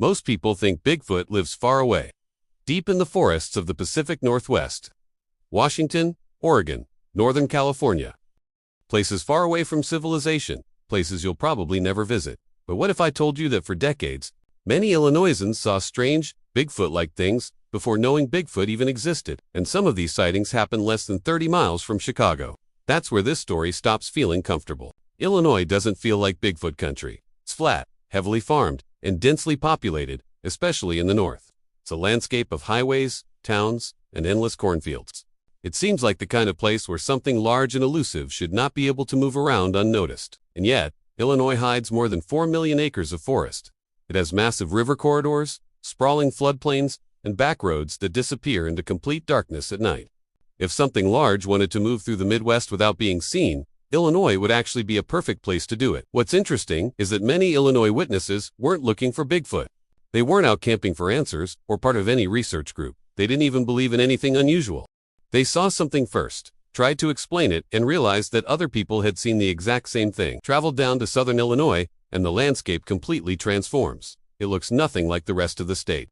Most people think Bigfoot lives far away, deep in the forests of the Pacific Northwest, Washington, Oregon, Northern California. Places far away from civilization, places you'll probably never visit. But what if I told you that for decades, many Illinoisans saw strange, Bigfoot-like things before knowing Bigfoot even existed, and some of these sightings happened less than 30 miles from Chicago. That's where this story stops feeling comfortable. Illinois doesn't feel like Bigfoot country. It's flat, heavily farmed, and densely populated, especially in the north. It's a landscape of highways, towns, and endless cornfields. It seems like the kind of place where something large and elusive should not be able to move around unnoticed. And yet, Illinois hides more than 4 million acres of forest. It has massive river corridors, sprawling floodplains, and backroads that disappear into complete darkness at night. If something large wanted to move through the Midwest without being seen, Illinois would actually be a perfect place to do it. What's interesting is that many Illinois witnesses weren't looking for Bigfoot. They weren't out camping for answers or part of any research group. They didn't even believe in anything unusual. They saw something first, tried to explain it, and realized that other people had seen the exact same thing. Traveled down to southern Illinois, and the landscape completely transforms. It looks nothing like the rest of the state.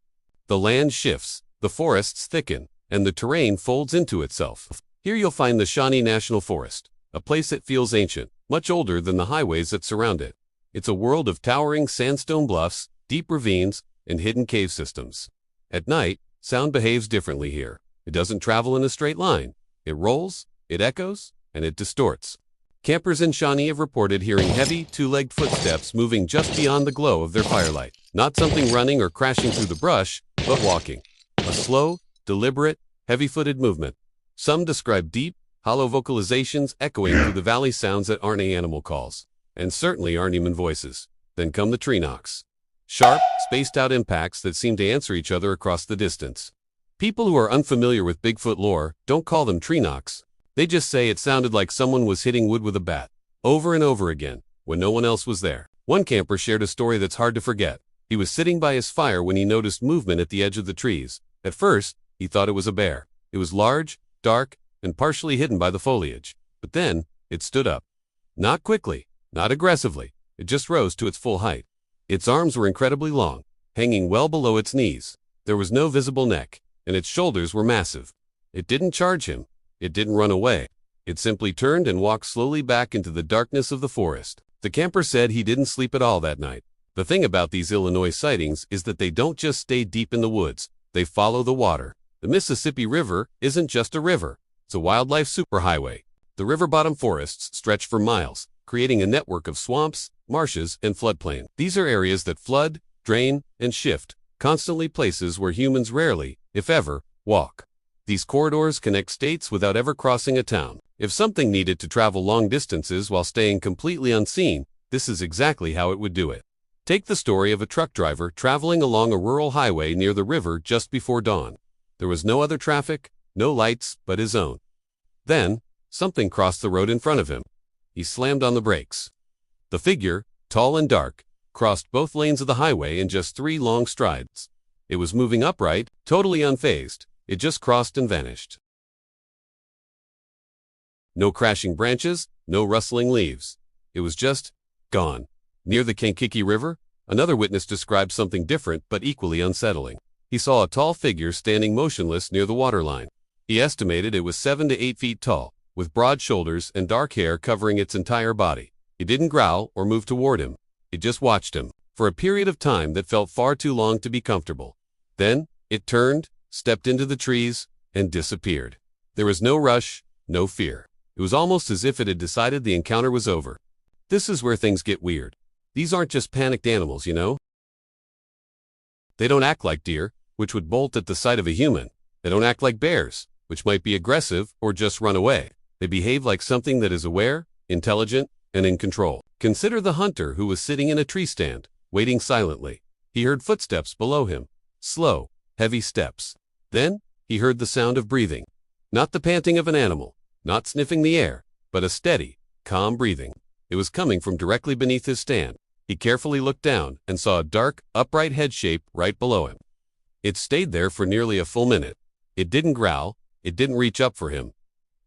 The land shifts, the forests thicken, and the terrain folds into itself. Here you'll find the Shawnee National Forest, a place that feels ancient, much older than the highways that surround it. It's a world of towering sandstone bluffs, deep ravines, and hidden cave systems. At night, sound behaves differently here. It doesn't travel in a straight line. It rolls, it echoes, and it distorts. Campers in Shawnee have reported hearing heavy, two-legged footsteps moving just beyond the glow of their firelight. Not something running or crashing through the brush, but walking. A slow, deliberate, heavy-footed movement. Some describe deep, hollow vocalizations echoing through the valley sounds that aren't animal calls, and certainly aren't human voices. Then come the tree knocks. Sharp, spaced-out impacts that seem to answer each other across the distance. People who are unfamiliar with Bigfoot lore don't call them tree knocks. They just say it sounded like someone was hitting wood with a bat, over and over again, when no one else was there. One camper shared a story that's hard to forget. He was sitting by his fire when he noticed movement at the edge of the trees. At first, he thought it was a bear. It was large, dark, and partially hidden by the foliage. But then, it stood up. Not quickly, not aggressively. It just rose to its full height. Its arms were incredibly long, hanging well below its knees. There was no visible neck, and its shoulders were massive. It didn't charge him. It didn't run away. It simply turned and walked slowly back into the darkness of the forest. The camper said he didn't sleep at all that night. The thing about these Illinois sightings is that they don't just stay deep in the woods. They follow the water. The Mississippi River isn't just a river. It's a wildlife superhighway. The river bottom forests stretch for miles, creating a network of swamps, marshes, and floodplain. These are areas that flood, drain, and shift, constantly places where humans rarely, if ever, walk. These corridors connect states without ever crossing a town. If something needed to travel long distances while staying completely unseen, this is exactly how it would do it. Take the story of a truck driver traveling along a rural highway near the river just before dawn. There was no other traffic, no lights but his own. Then, something crossed the road in front of him. He slammed on the brakes. The figure, tall and dark, crossed both lanes of the highway in just 3 long strides. It was moving upright, totally unfazed. It just crossed and vanished. No crashing branches, no rustling leaves. It was just gone. Near the Kankakee River, another witness described something different but equally unsettling. He saw a tall figure standing motionless near the waterline. He estimated it was 7 to 8 feet tall, with broad shoulders and dark hair covering its entire body. It didn't growl or move toward him. It just watched him, for a period of time that felt far too long to be comfortable. Then, it turned, stepped into the trees, and disappeared. There was no rush, no fear. It was almost as if it had decided the encounter was over. This is where things get weird. These aren't just panicked animals, you know? They don't act like deer, which would bolt at the sight of a human. They don't act like bears, which might be aggressive or just run away. They behave like something that is aware, intelligent, and in control. Consider the hunter who was sitting in a tree stand, waiting silently. He heard footsteps below him. Slow, heavy steps. Then, he heard the sound of breathing. Not the panting of an animal, not sniffing the air, but a steady, calm breathing. It was coming from directly beneath his stand. He carefully looked down and saw a dark, upright head shape right below him. It stayed there for nearly a full minute. It didn't growl, it didn't reach up for him.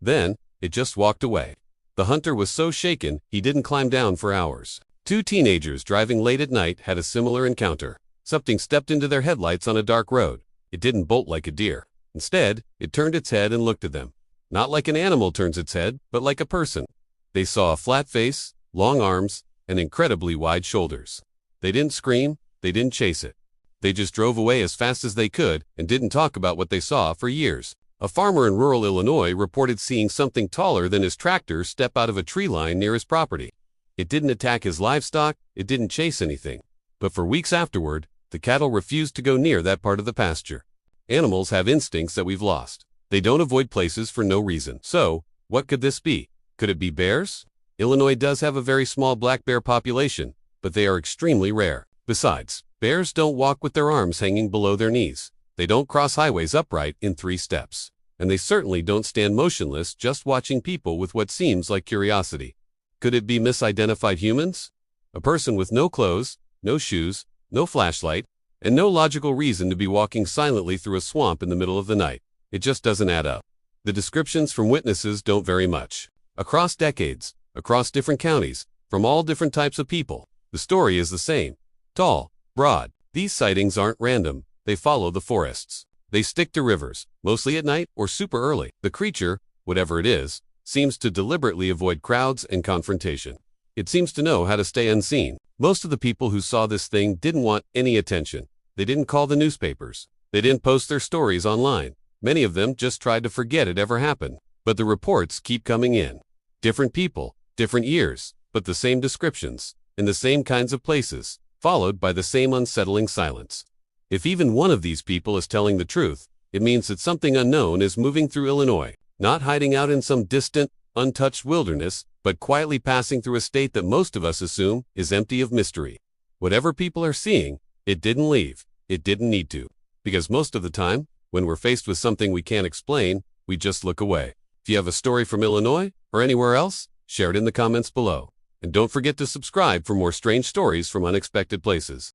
Then, it just walked away. The hunter was so shaken, he didn't climb down for hours. 2 teenagers driving late at night had a similar encounter. Something stepped into their headlights on a dark road. It didn't bolt like a deer. Instead, it turned its head and looked at them. Not like an animal turns its head, but like a person. They saw a flat face, long arms, and incredibly wide shoulders. They didn't scream, they didn't chase it. They just drove away as fast as they could and didn't talk about what they saw for years. A farmer in rural Illinois reported seeing something taller than his tractor step out of a tree line near his property. It didn't attack his livestock, it didn't chase anything. But for weeks afterward, the cattle refused to go near that part of the pasture. Animals have instincts that we've lost. They don't avoid places for no reason. So, what could this be? Could it be bears? Illinois does have a very small black bear population, but they are extremely rare. Besides, bears don't walk with their arms hanging below their knees. They don't cross highways upright in 3 steps. And they certainly don't stand motionless just watching people with what seems like curiosity. Could it be misidentified humans? A person with no clothes, no shoes, no flashlight, and no logical reason to be walking silently through a swamp in the middle of the night. It just doesn't add up. The descriptions from witnesses don't vary much. Across decades, across different counties, from all different types of people, the story is the same. Tall, broad. These sightings aren't random. They follow the forests. They stick to rivers, mostly at night or super early. The creature, whatever it is, seems to deliberately avoid crowds and confrontation. It seems to know how to stay unseen. Most of the people who saw this thing didn't want any attention. They didn't call the newspapers. They didn't post their stories online. Many of them just tried to forget it ever happened. But the reports keep coming in. Different people, different years, but the same descriptions, in the same kinds of places, followed by the same unsettling silence. If even one of these people is telling the truth, it means that something unknown is moving through Illinois, not hiding out in some distant, untouched wilderness, but quietly passing through a state that most of us assume is empty of mystery. Whatever people are seeing, it didn't leave. It didn't need to. Because most of the time, when we're faced with something we can't explain, we just look away. If you have a story from Illinois or anywhere else, share it in the comments below. And don't forget to subscribe for more strange stories from unexpected places.